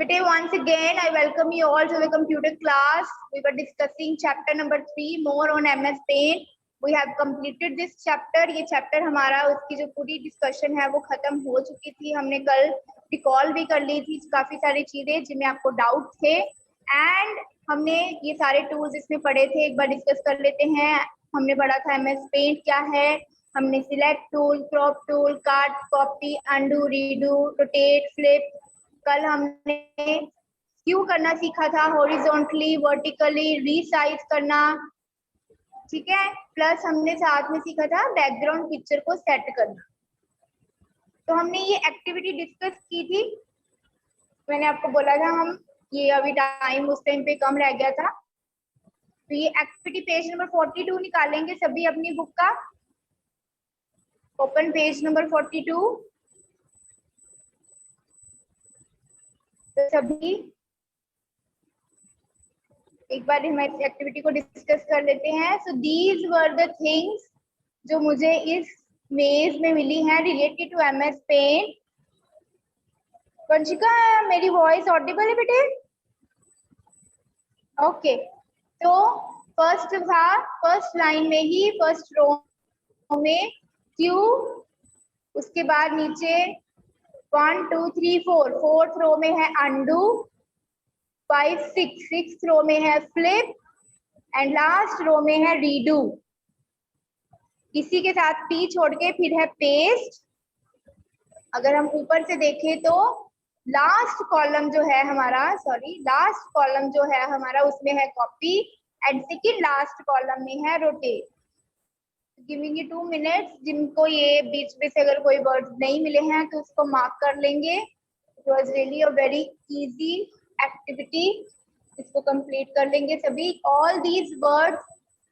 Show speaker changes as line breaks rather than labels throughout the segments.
beta, once again I welcome you all to the computer class. We were discussing chapter number 3 more on MS Paint. We have completed this chapter. ये chapter हमारा उसकी जो पूरी discussion है वो खत्म हो चुकी थी. हमने कल recall भी कर ली थी काफी सारी चीजें जिनमें आपको doubt थे, and हमने ये सारे tools इसमें पढ़े थे. एक बार discuss कर लेते हैं. हमने पढ़ा था MS Paint क्या है, हमने select tool, crop tool, cut, copy, undo, redo, rotate, flip. कल हमने स्क्यू करना सीखा था, हॉरिजॉन्टली, वर्टिकली, रीसाइज करना, ठीक है. प्लस हमने साथ में सीखा था बैकग्राउंड पिक्चर को सेट करना. तो हमने ये एक्टिविटी डिस्कस की थी. मैंने आपको बोला था हम ये अभी टाइम उस टाइम पे कम रह गया था. तो ये एक्टिविटी पेज नंबर 42 निकालेंगे सभी अपनी बुक का. Open page number 42. तो सभी एक बार हम इस एक्टिविटी को डिस्कस कर लेते हैं. So these were the things जो मुझे इस मेज में मिली हैं related to MS Paint. Vanshika, मेरी वॉइस ऑडिबल है बेटे? ओके. तो फर्स्ट था, फर्स्ट लाइन में ही फर्स्ट रो में क्यू, उसके बाद नीचे 1 2 3 4, फोर्थ रो में है अंडू, 5 6, सिक्स्थ रो में है फ्लिप, एंड लास्ट रो में है रीडू. इसी के साथ पी छोड़ के फिर है पेस्ट. अगर हम ऊपर से देखें तो लास्ट कॉलम जो है हमारा, लास्ट कॉलम जो है हमारा उसमें है copy, and second last column में है रोटेट. Giving you 2 minutes. जिनको ये बीच में से अगर कोई वर्ड नहीं मिले हैं तो उसको मार्क कर लेंगे. It was really a very easy activity. इसको कंप्लीट कर लेंगे सभी. All these words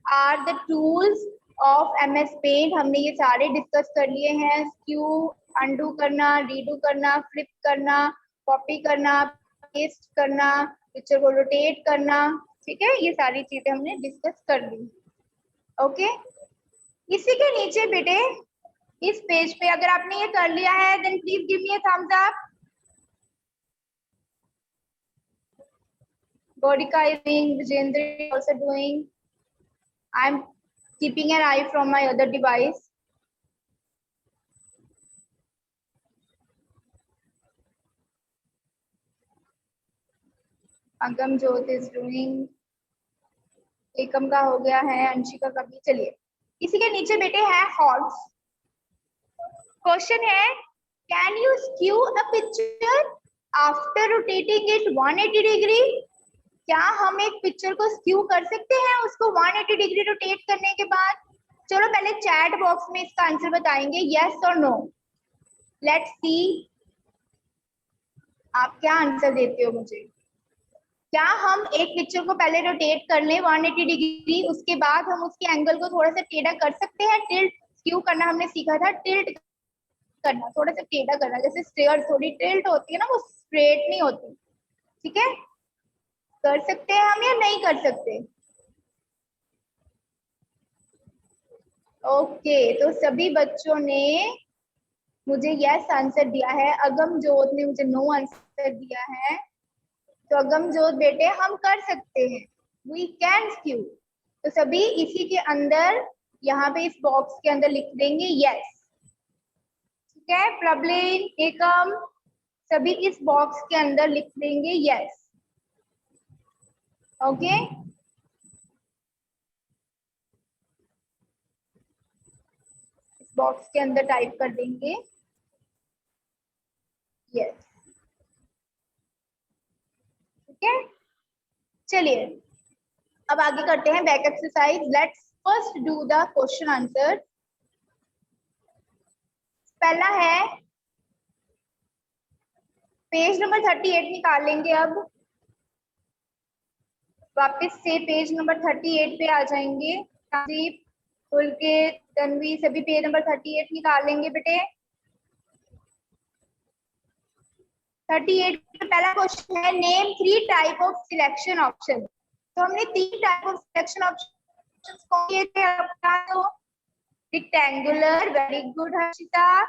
are the tools of MS Paint. हमने ये सारे डिस्कस कर लिए हैं. स्क्यू, अंडू करना, रीडू करना, फ्लिप करना, कॉपी करना, पेस्ट करना, पिक्चर को रोटेट करना, ठीक है. ये सारी चीजें हमने डिस्कस कर ली. ओके. इसी के नीचे बेटे इस पेज पे अगर आपने ये कर लिया है then please give me a thumbs up. Bodhika is doing, Vijendra is also doing. I'm keeping an eye from my other device. Agam Jyot is doing. एकम का हो गया है, अंशिका का भी. चलिए इसी के नीचे बेटे है हॉर्स. क्वेश्चन है can you skew a picture after rotating it 180 degree. क्या हम एक पिक्चर को स्क्यू कर सकते हैं उसको 180 डिग्री रोटेट करने के बाद? चलो पहले चैट बॉक्स में इसका आंसर बताएंगे, यस और नो. लेट्स सी आप क्या आंसर देते हो मुझे. क्या हम एक पिक्चर को पहले रोटेट कर लें 180 डिग्री, उसके बाद हम उसके एंगल को थोड़ा सा टेढ़ा कर सकते हैं? टिल्ट स्क्यू करना हमने सीखा था, टिल्ट करना, थोड़ा सा टेढ़ा करना. जैसे स्टेयर थोड़ी टिल्ट होती है ना, वो स्ट्रेट नहीं होती, ठीक है. कर सकते हैं हम या नहीं कर सकते? ओके. तो सभी बच्चों ने मुझे यस आंसर दिया है. अगम जोत ने मुझे नो आंसर दिया है. तो अगम जोत बेटे हम कर सकते हैं, वी कैन स्क्यू. तो सभी इसी के अंदर यहाँ पे इस बॉक्स के अंदर लिख देंगे यस, ठीक है. प्रबलिन, एकम सभी इस बॉक्स के अंदर लिख देंगे यस. ओके. इस बॉक्स के अंदर टाइप कर देंगे यस, ठीक है. चलिए अब आगे करते हैं back exercise. Let's first do the question answer. पहला है पेज नंबर 38 निकालेंगे. अब वापस से पेज नंबर 38 पे आ जाएंगे. संदीप, पुलकित, तन्वी सभी पेज नंबर 38 निकालेंगे बेटे. 38 पे पहला क्वेश्चन है name 3 type of selection option. तो हमने 3 टाइप ऑफ सिलेक्शन ऑप्शन कौन किए थे आपका? तो rectangular, very good Harshita.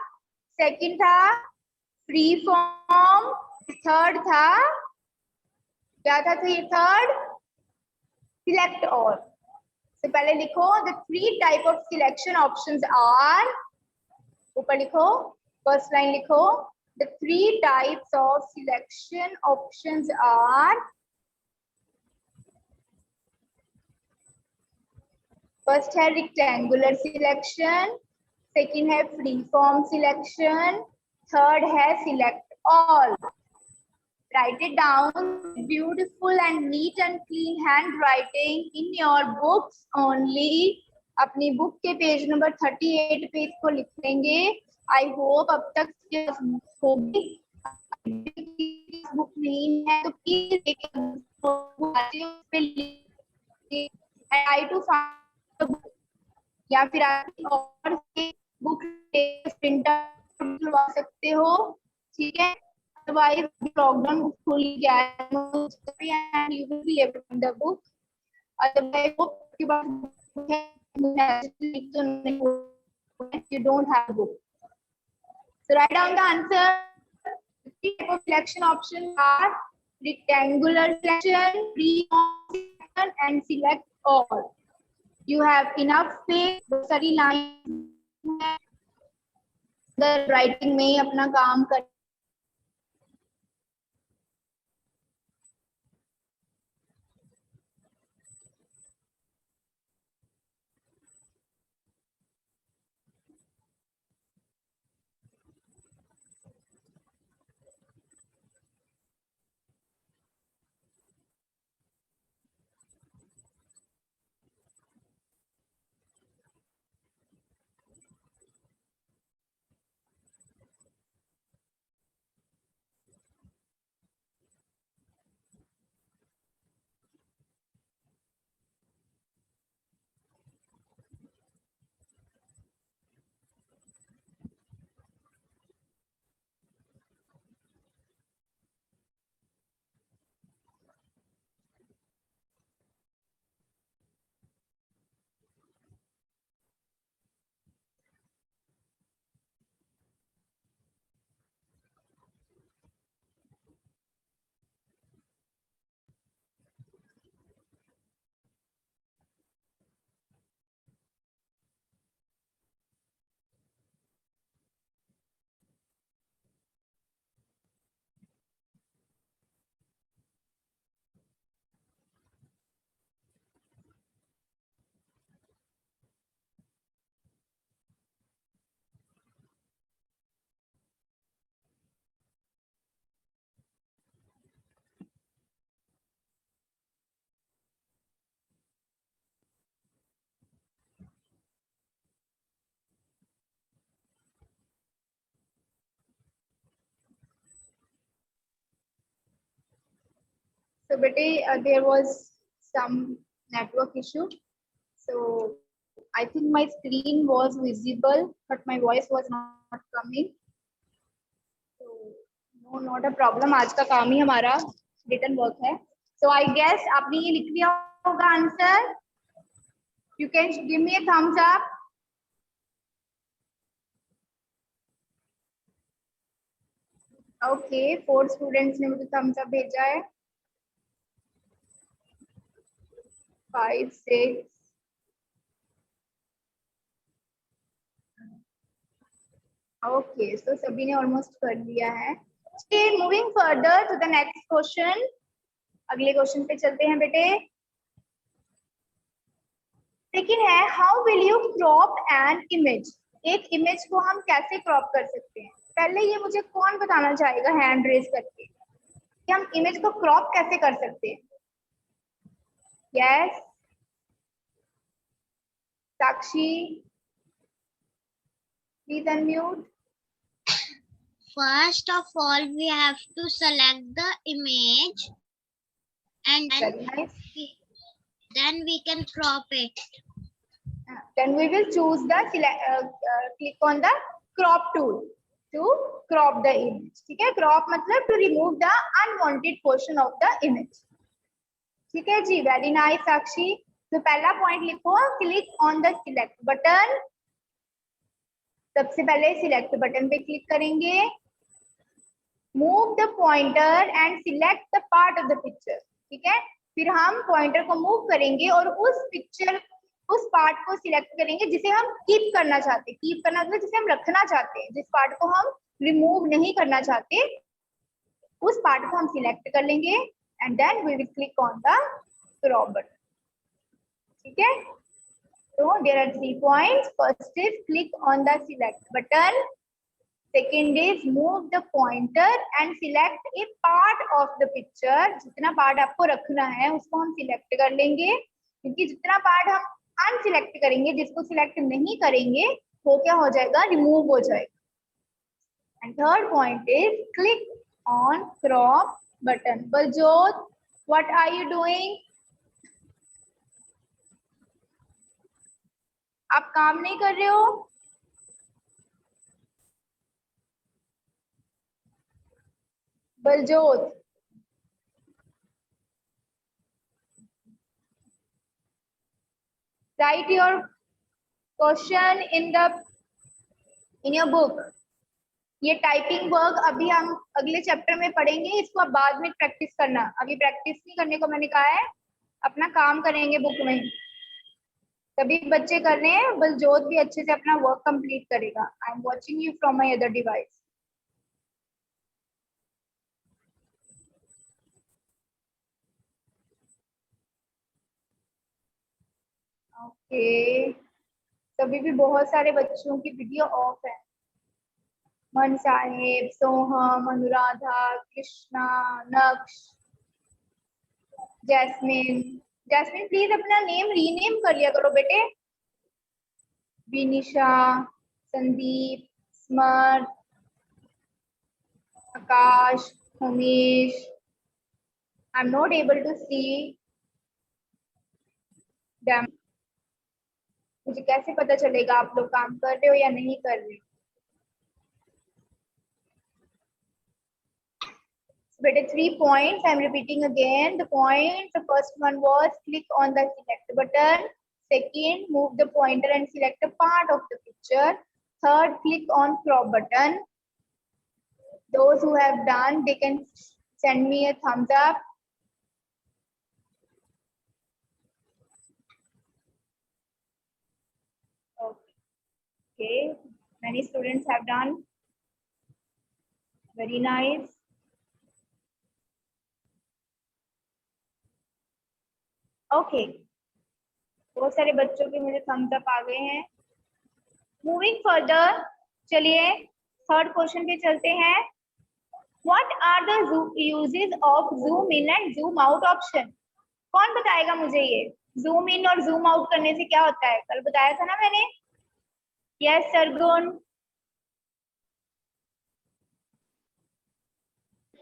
Second था फ्री फॉर्म, थर्ड था क्या था? तो ये थर्ड, सिलेक्ट ऑल। तो पहले लिखो the three type of selection options are, ऊपर लिखो, फर्स्ट लाइन लिखो, the three types of selection options are, first है रेक्टेंगुलर सिलेक्शन, सेकंड है फ्री फॉर्म सिलेक्शन, थर्ड है select all. Write it down, beautiful and neat and clean handwriting in your books only. अपनी book के page number 38 पे इसको लिख लेंगे। I hope अब तक होगी। बुक नहीं है तो प्लीज ट्राई टू फाइंड, या फिर आप और बुक प्रिंटर करवा सकते हो, ठीक है। Otherwise, the lockdown खुल गया है, and you will be able to find the book. Otherwise, book के बाद you don't have a book. So write down the answer. The three type of selection options are rectangular selection, free selection, and select all. You have enough space. बहुत सारी line writing में अपना काम कर। So bete, there was some network issue. So I think my screen was visible, but my voice was not coming. So no, not a problem. आज का काम ही हमारा written work है. So I guess आपने ये लिख लिया होगा answer. You can give me a thumbs up. Okay, 4 students ने मुझे thumbs up भेजा है. 5, 6. ओके, सो सभी ने ऑलमोस्ट कर लिया है। Moving further to the next question, अगले क्वेश्चन पे चलते हैं बेटे। लेकिन है, how will you crop an image? एक इमेज को हम कैसे क्रॉप कर सकते हैं? पहले ये मुझे कौन बताना चाहेगा हैंड रेज करके कि हम इमेज को क्रॉप कैसे कर सकते हैं? Yes, Sakshi, please unmute.
First of all, we have to select the image and then we can crop it.
Then we will choose the click on the crop tool to crop the image. ठीक है, crop मतलब to remove the unwanted portion of the image. ठीक है जी, very nice साक्षी। तो पहला point लिखो, click on the select button। सबसे पहले सिलेक्ट बटन पे क्लिक करेंगे, move the pointer and select the part of the picture. ठीक है। फिर हम पॉइंटर को मूव करेंगे और उस पार्ट को सिलेक्ट करेंगे जिसे हम कीप करना चाहते हैं। कीप करना मतलब जिसे हम रखना चाहते हैं, जिस पार्ट को हम रिमूव नहीं करना चाहते उस पार्ट को हम सिलेक्ट कर लेंगे and then we will click on the crop button. ठीक है, so there are 3 points. First is click on the select button. Second is move the pointer and select a part of the picture. जितना part आपको रखना है उसको हम select कर लेंगे, क्योंकि जितना पार्ट हम अनसिलेक्ट करेंगे, जिसको सिलेक्ट नहीं करेंगे वो क्या हो जाएगा, रिमूव हो जाएगा। And third point is click on crop button. Baljot, what are you doing? आप काम नहीं कर रहे हो? Baljot, write your question in your book. ये टाइपिंग वर्क अभी हम अगले चैप्टर में पढ़ेंगे, इसको आप बाद में प्रैक्टिस करना, अभी प्रैक्टिस नहीं करने को मैंने कहा है, अपना काम करेंगे बुक में। सभी बच्चे कर रहे हैं, बलजोत भी अच्छे से अपना वर्क कंप्लीट करेगा। I am watching you from my other device. Okay, तभी भी बहुत सारे बच्चों की वीडियो ऑफ है। मन साहेब, सोहम, Anuradha, Krishna, Naksh, Jasmine. Jasmine please अपना नेम रीनेम कर लिया करो बेटे। Vinisha, Sandeep, Smar, Akash, Hamish. I am not able to see them. मुझे कैसे पता चलेगा आप लोग काम कर रहे हो या नहीं कर रहे हो? बेटे 3 points I am repeating again. The points, the first one was click on the select button. Second, move the pointer and select a part of the picture. Third, click on crop button. Those who have done, they can send me a thumbs up. Okay, many students have done. Very nice. Okay, बहुत सारे बच्चों के मुझे thumbs up आ गए हैं। Moving further, चलिए third question पे चलते हैं। What are the uses of zoom in and zoom out option? कौन बताएगा मुझे ये zoom in और zoom out करने से क्या होता है? कल बताया था ना मैंने। Yes, Sargun.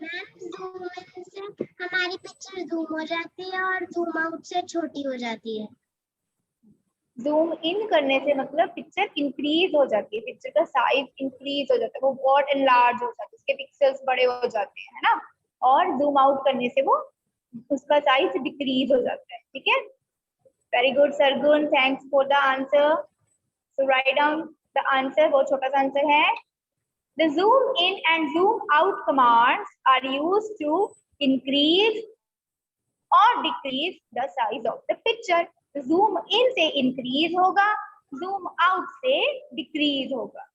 Ma'am zoom in से हमारी पिक्चर जूम हो जाती है और जूम आउट से छोटी हो जाती है।
जूम इन करने से मतलब पिक्चर इंक्रीज हो जाती है, पिक्चर का साइज इंक्रीज हो जाता है, वो बहुत एनलार्ज हो जाता है, उसके पिक्सेल्स बड़े हो जाते हैं, है ना। और जूम आउट करने से वो उसका साइज डिक्रीज हो जाता है। ठीक है, very good Sargun, thanks for the answer. So right down the answer, बहुत छोटा सा आंसर है। The zoom in and zoom out commands are used to increase or decrease the size of the picture. Zoom in से increase होगा, zoom out से decrease होगा।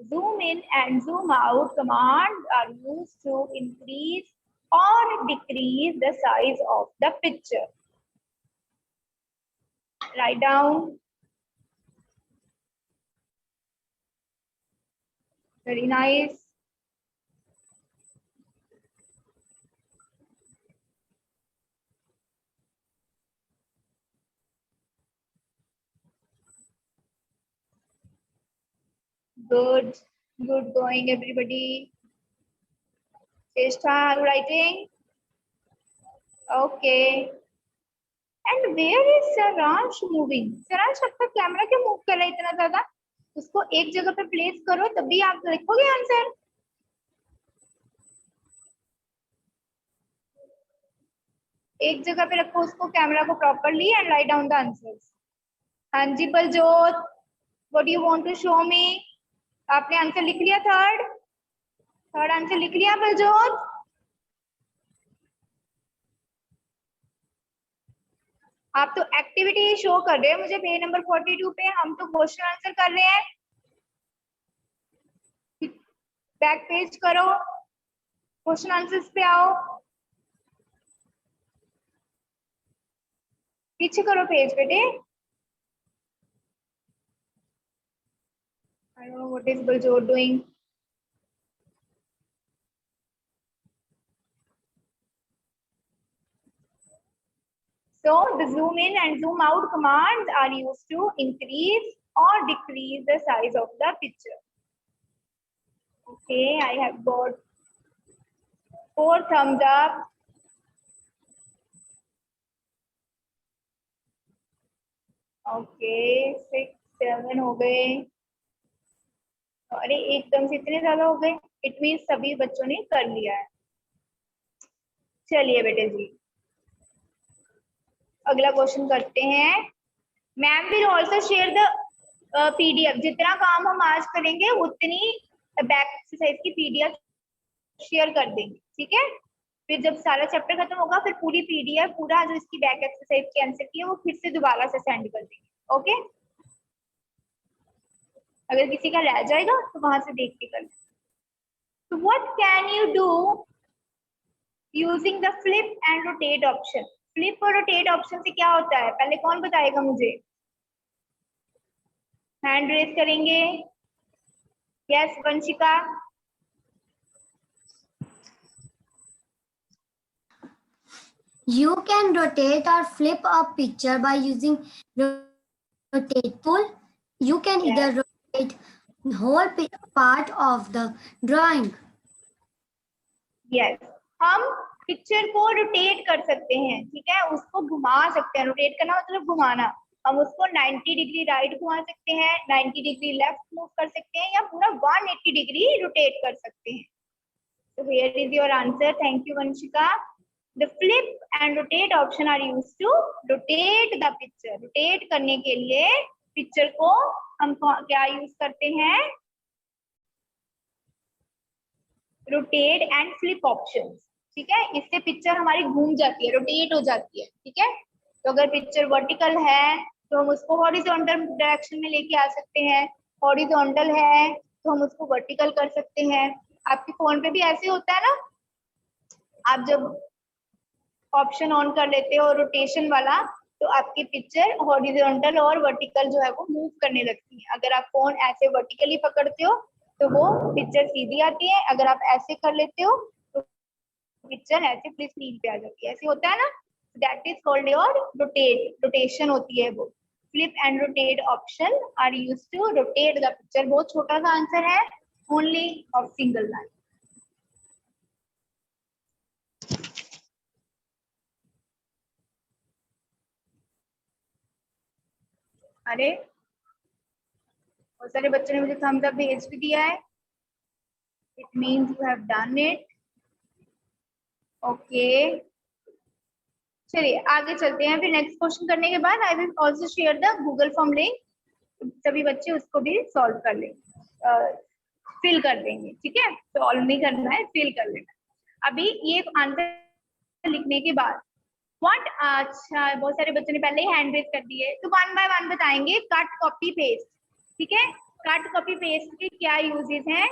Zoom in and zoom out commands are used to increase or decrease the size of the picture. Write down. Very nice. Good, good going everybody. Cheshta, are you writing? Okay. And where is Saransh moving? Saransh आपका camera क्यों move कर रहा है इतना ज्यादा? उसको एक जगह पे प्लेस करो तभी आप लिखोगे आंसर। एक जगह पे रखो उसको, कैमरा को properly and write down the answers. हाँ जी Baljot, what do you want to show me? आपने आंसर लिख लिया? थर्ड आंसर लिख लिया बलजोत? आप तो एक्टिविटी शो कर रहे हैं मुझे पेज नंबर 42 पे, हम तो क्वेश्चन आंसर कर रहे हैं। बैक पेज करो, क्वेश्चन आंसर्स पे आओ, पीछे करो पेज बेटे। I don't know what is Baljor doing. So the zoom in and zoom out commands are used to increase or decrease the size of the picture. Okay, I have got 4 thumbs up. Okay, 6, 7 हो गए। अरे एकदम से इतने ज्यादा हो गए, it mean सभी बच्चों ने कर लिया है। चलिए बेटे जी, अगला क्वेश्चन करते हैं। Ma'am will also share the PDF. जितना काम हम आज करेंगे उतनी बैक एक्सरसाइज की पीडीएफ शेयर कर देंगे, ठीक है। फिर जब सारा चैप्टर खत्म होगा फिर पूरी पीडीएफ, पूरा जो इसकी बैक एक्सरसाइज के आंसर की है वो फिर से दोबारा से सेंड कर देंगे, ओके। अगर किसी का रह जाएगा तो वहां से देख के कर लें। तो what can you do using the flip and rotate option. Flip और रोटेट ऑप्शन से क्या होता है, पहले कौन बताएगा मुझे? हैंड रेज करेंगे। Yes Vanshika.
You can rotate or flip a picture by using rotate tool. You can either rotate whole part of the drawing.
Yes, हम पिक्चर को रोटेट कर सकते हैं, ठीक है, उसको घुमा सकते हैं। रोटेट करना मतलब घुमाना। हम उसको 90 डिग्री राइट घुमा सकते हैं, 90 डिग्री लेफ्ट मूव कर सकते हैं, या पूरा 180 डिग्री रोटेट कर सकते हैं। So here is your answer. Thank you Vanshika. The flip and rotate option are used to rotate the picture. Rotate करने के लिए पिक्चर को हम क्या यूज करते हैं? रोटेट एंड फ्लिप ऑप्शन, ठीक है। इससे पिक्चर हमारी घूम जाती है, रोटेट हो जाती है, ठीक है। तो अगर पिक्चर वर्टिकल है तो हम उसको हॉरिजॉन्टल डायरेक्शन में लेके आ सकते हैं, हॉरिजॉन्टल है तो हम उसको वर्टिकल कर सकते हैं। आपके फोन पे भी ऐसे होता है ना, आप जब ऑप्शन ऑन कर लेते हो रोटेशन वाला तो आपकी पिक्चर हॉरिजॉन्टल और वर्टिकल जो है वो मूव करने लगती है। अगर आप फोन ऐसे वर्टिकली पकड़ते हो तो वो पिक्चर सीधी आती है, अगर आप ऐसे कर लेते हो तो पिक्चर ऐसे फ्लिप स्क्रीन पे आ जाती है। ऐसे होता है ना, that is called your rotate, rotation होती है वो। Flip and rotate option are used to rotate the picture. बहुत छोटा सा आंसर है, ओनली ऑफ सिंगल लाइन। अरे बहुत सारे बच्चों ने मुझे थम्स अप भेज भी दिया है, it means you have done it, okay. चलिए आगे चलते हैं। फिर नेक्स्ट क्वेश्चन करने के बाद I will also share the Google form link, सभी बच्चे उसको भी सॉल्व कर लेंगे, फिल कर देंगे, ठीक है। सॉल्व नहीं करना है, फिल कर लेना। अभी ये आंसर लिखने के बाद व्हाट, अच्छा बहुत सारे बच्चों ने पहले ही हैंड रेज कर दिए, तो 1 बाय 1 बताएंगे। कट कॉपी पेस्ट, ठीक है। कट कॉपी पेस्ट के क्या यूजेस हैं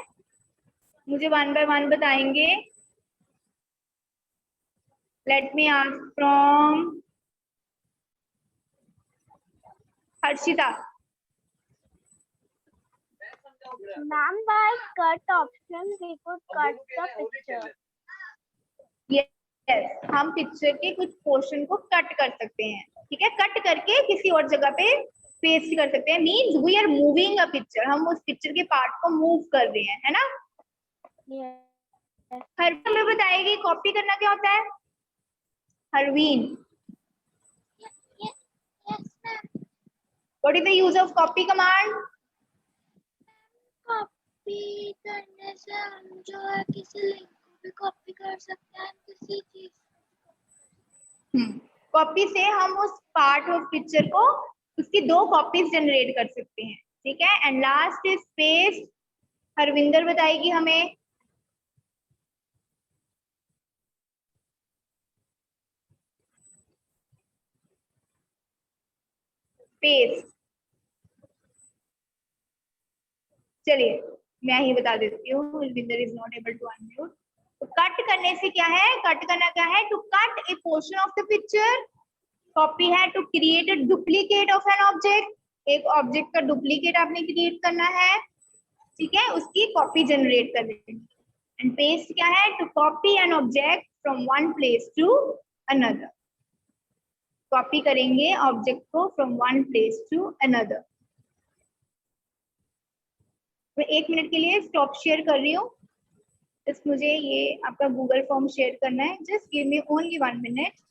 मुझे 1 बाय 1 बताएंगे। Let me ask from Harshita.
Ma'am, by cut option we could cut the picture.
Yes, हम पिक्चर के कुछ पोर्शन को कट कर सकते हैं, ठीक है। कट करके किसी और जगह पे पेस्ट कर सकते हैं। Means we are moving a picture, हम उस पिक्चर के पार्ट को मूव कर रहे हैं, है ना। हरवीन में बताएगी कॉपी करना क्या होता है। Harveen, what is the use of copy command?
Copy करने से हम जो है किसी लिंक को भी कॉपी कर सकते हैं, किसी चीज।
कॉपी से हम उस पार्ट ऑफ पिक्चर को, उसकी 2 कॉपीज जनरेट कर सकते हैं, ठीक है। And last is paste, Harvinder बताएगी हमें। पेस्ट। चलिए मैं ही बता देती हूँ, Wilvinder is not able to unmute। तो कट करने से क्या है, कट करना क्या है, to cut a portion of the picture. Copy है to create a duplicate of an object, एक ऑब्जेक्ट का डुप्लीकेट आपने क्रिएट करना है, ठीक है, उसकी कॉपी जनरेट कर देनी। एंड पेस्ट क्या है, to copy an object from one place to another. Copy करेंगे ऑब्जेक्ट को from one place to another. मैं 1 मिनट के लिए स्टॉप शेयर कर रही हूँ, जस्ट मुझे ये आपका गूगल फॉर्म शेयर करना है, just give me only 1 minute.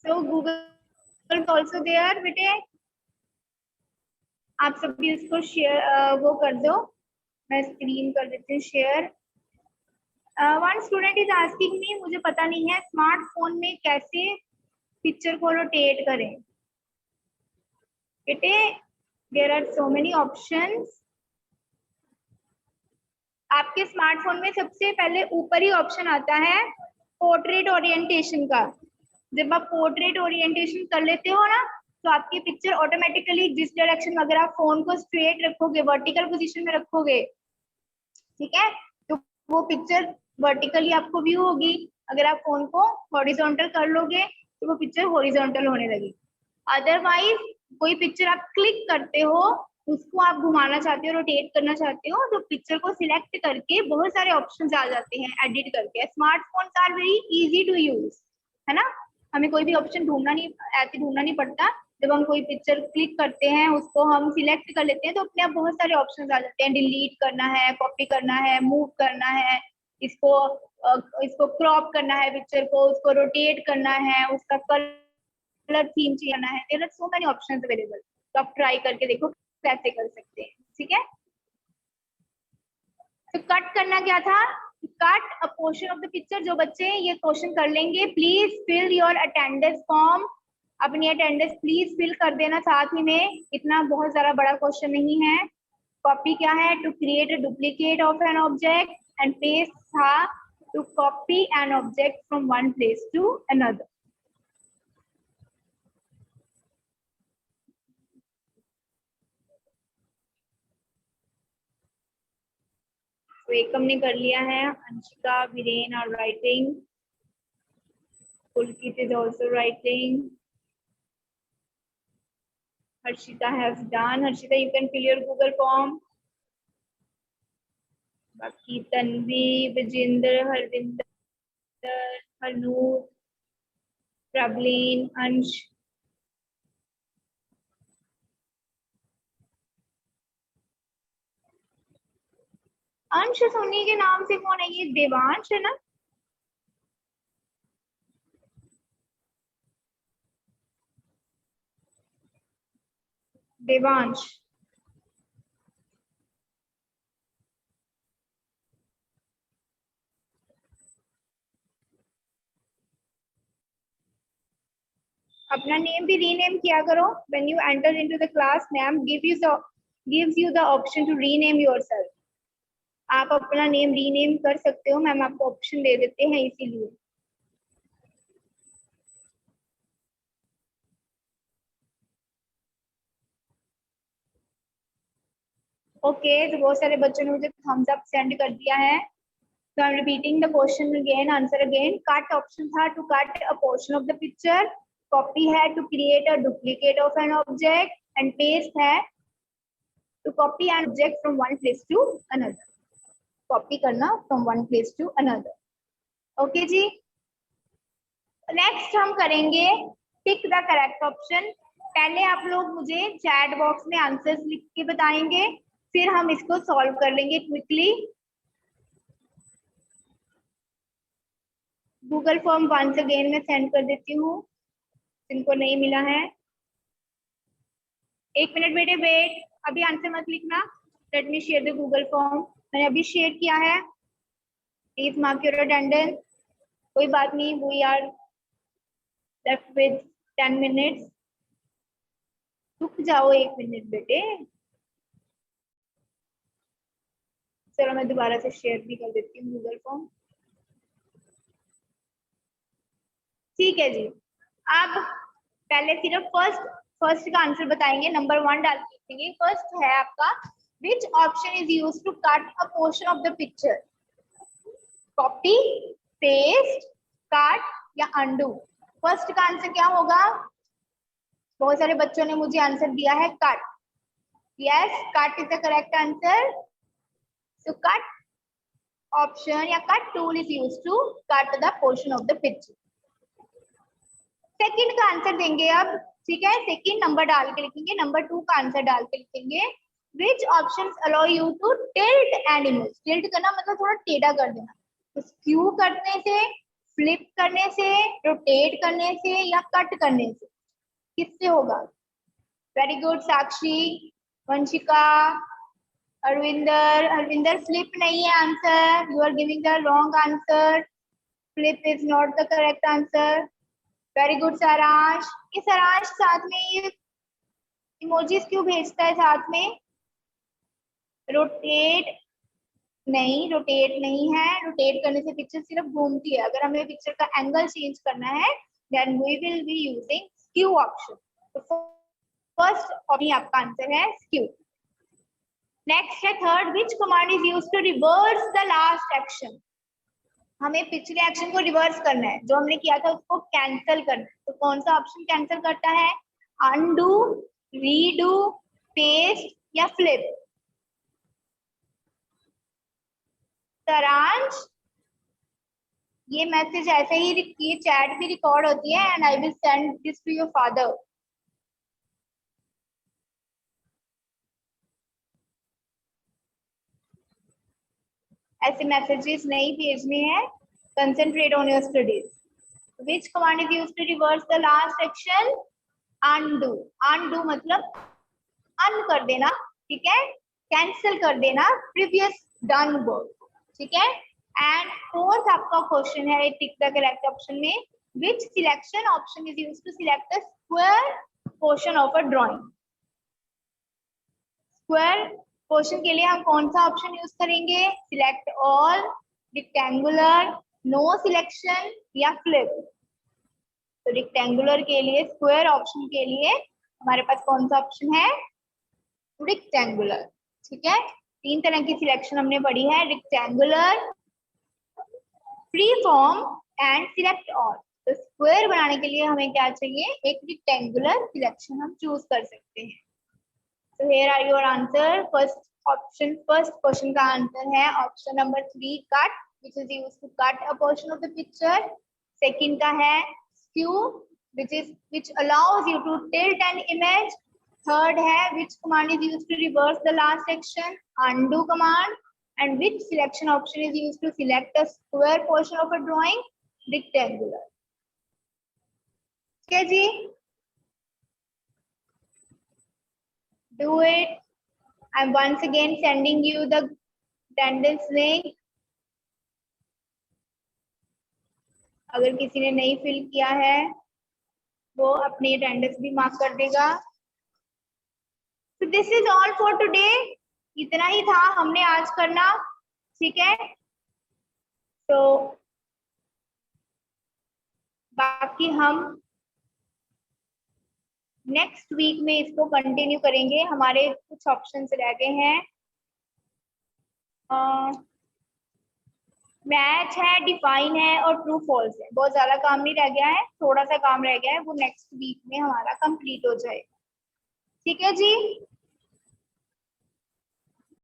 So Google is also there बेटे, आप सब भी इसको शेयर वो कर दो, मैं स्क्रीन कर देती हूँ share. One student is asking me, मुझे पता नहीं है स्मार्टफोन में कैसे पिक्चर को रोटेट करें। बेटे there are so many options. आपके स्मार्टफोन में सबसे पहले ऊपर ही ऑप्शन आता है पोर्ट्रेट ओरिएंटेशन का। जब आप पोर्ट्रेट ओरिएंटेशन कर लेते हो ना, तो आपकी पिक्चर ऑटोमेटिकली जिस डायरेक्शन, अगर आप फोन को स्ट्रेट रखोगे, वर्टिकल पोजीशन में रखोगे, ठीक है, तो वो पिक्चर वर्टिकली आपको व्यू होगी। अगर आप फोन को हॉरिजॉन्टल कर लोगे तो वो पिक्चर हॉरिजॉन्टल होने लगेगी। अदरवाइज कोई पिक्चर आप क्लिक करते हो, उसको आप घुमाना चाहते हो, रोटेट करना चाहते हो, तो पिक्चर को सिलेक्ट करके बहुत सारे ऑप्शंस आ जाते हैं एडिट करके। Smartphone are very easy to use, है ना, हमें कोई भी ऑप्शन ढूंढना नहीं पड़ता। जब हम कोई पिक्चर क्लिक करते हैं, उसको हम सिलेक्ट कर लेते हैं, तो अपने आप बहुत सारे ऑप्शंस आ जाते हैं। डिलीट करना है, कॉपी करना है, मूव करना है, इसको क्रॉप करना है पिक्चर को, उसको रोटेट करना है, उसका कलर थीम चेंज करना है। There are so many options available. तो आप ट्राई करके देखो कैसे कर सकते हैं, ठीक है। तो कट करना क्या था, cut a portion of the picture. जो बच्चे ये क्वेश्चन कर लेंगे, please fill your attendance form, अपनी अटेंडेंस प्लीज फिल कर देना साथ ही में, इतना बहुत सारा बड़ा क्वेश्चन नहीं है। कॉपी क्या है, to create a duplicate of an object, and paste था to copy an object from one place to another. तो एकम ने कर लिया है, Anshika, Viren are writing, Pulkit is also writing, Harshita has done. Harshita, you can fill your Google form. बाकी तन्वी, विजेंद्र, हरविंदर, हरनूर, प्रबलीन, अंश, अंश सोनी के नाम से कौन है ये, देवांश है ना? देवांश, अपना नेम भी रीनेम किया करो। When you enter into the class, ma'am gives you the option to rename yourself. आप अपना नेम रीनेम कर सकते हो, मैम आपको ऑप्शन दे देते हैं इसीलिए। ओके, तो बहुत सारे बच्चों ने मुझे थम्स अप सेंड कर दिया है। So I'm repeating the question again, answer again. Cut option था to cut a portion of the picture. Copy है to create a duplicate of an object, and paste है to copy an object from one place to another. Copy करना from one place to another. Okay ji. Next हम करेंगे pick the correct option. पहले आप लोग मुझे chat box में answers लिख के बताएंगे, फिर हम इसको सॉल्व कर लेंगे quickly. Google form once again मैं सेंड कर देती हूँ जिनको नहीं मिला है। 1 मिनट बेटे वेट, अभी आंसर मत लिखना। Let me share the Google form, मैंने अभी शेयर किया है। Please mark your attendance. कोई बात नहीं, we are left with 10 minutes. रुक जाओ 1 मिनट बेटे। चलो मैं दोबारा से शेयर भी कर देती हूँ गूगल फॉर्म। ठीक है जी। अब पहले सिर्फ फर्स्ट का आंसर बताएंगे, नंबर 1 डाल के लिखेंगे। फर्स्ट है आपका, which option is use to cut a portion of the picture? Copy, paste, cut या अंडू? फर्स्ट का आंसर क्या होगा? बहुत सारे बच्चों ने मुझे आंसर दिया है cut. Yes, cut is the correct answer. So cut option या cut tool is use to cut the portion of the picture. Second का आंसर देंगे अब, ठीक है। सेकंड नंबर डाल के लिखेंगे, नंबर 2 का आंसर डाल के लिखेंगे। Which option allow you to tilt an image? Tilt करना मतलब थोड़ा टेढ़ा कर देना। तो स्क्यू करने से, फ्लिप करने से, रोटेट करने से या कट करने से, किससे होगा? Very good Sakshi, Vanshika, Arvinder. Arvinder flip नहीं है answer, you are giving the wrong answer. Flip is not the correct answer. Very good Saransh. ये सारांश साथ में ये इमोजीज क्यों भेजता है साथ में? रोटेट नहीं, रोटेट नहीं है। रोटेट करने से पिक्चर सिर्फ घूमती है। अगर हमें पिक्चर का एंगल चेंज करना है then we will be using skew option. तो फर्स्ट ऑप्शन आपका आंसर है स्क्यू। नेक्स्ट है third, which command is used to reverse the last action? हमें पिछले एक्शन को रिवर्स करना है, जो हमने किया था उसको कैंसिल करना है। तो कौन सा ऑप्शन कैंसिल करता है? अनडू, रीडू, पेस्ट या फ्लिप? सारांश, ये मैसेज ऐसे ही, ये चैट भी रिकॉर्ड होती है and I will send this to your father. ऐसे मैसेजेस नहीं भेजने हैं। Concentrate on your studies. Which command is used to reverse the last action? Undo. Undo मतलब अन कर देना, ठीक है, कैंसिल कर देना प्रीवियस डन वर्क, ठीक है। एंड फोर्थ आपका क्वेश्चन है टिक द करेक्ट ऑप्शन में, which selection option is used to select the square portion of a drawing? Square portion के लिए हम कौन सा ऑप्शन यूज करेंगे? Select all, rectangular, no selection या फ्लिप? तो रेक्टेंगुलर के लिए, स्क्वायर ऑप्शन के लिए हमारे पास कौन सा ऑप्शन है? रेक्टेंगुलर, ठीक है। 3 तरह की सिलेक्शन हमने पढ़ी है, rectangular, free form and select all. तो स्क्वायर बनाने के लिए हमें क्या चाहिए? एक रेक्टेंगुलर सिलेक्शन हम चूज कर सकते हैं। So here are your answer. First question का आंसर है option number 3 cut, which is used to cut a portion of the picture. Second का है skew, which allows you to tilt an image. Third है which command is used to reverse the last action? Undo command. And which selection option is used to select a square portion of a drawing? Rectangular. Okay ji, do it. I'm once again sending you the attendance link. अगर किसी ने नहीं fill किया है वो अपनी attendance भी mark कर देगा। So this is all for today. इतना ही था हमने आज करना, ठीक है। तो बाकी हम नेक्स्ट वीक में इसको कंटिन्यू करेंगे। हमारे कुछ ऑप्शंस रह गए हैं। मैच है, डिफाइन है और ट्रू फॉल्स है। बहुत ज्यादा काम नहीं रह गया है, थोड़ा सा काम रह गया है, वो नेक्स्ट वीक में हमारा कंप्लीट हो जाएगा, ठीक है जी।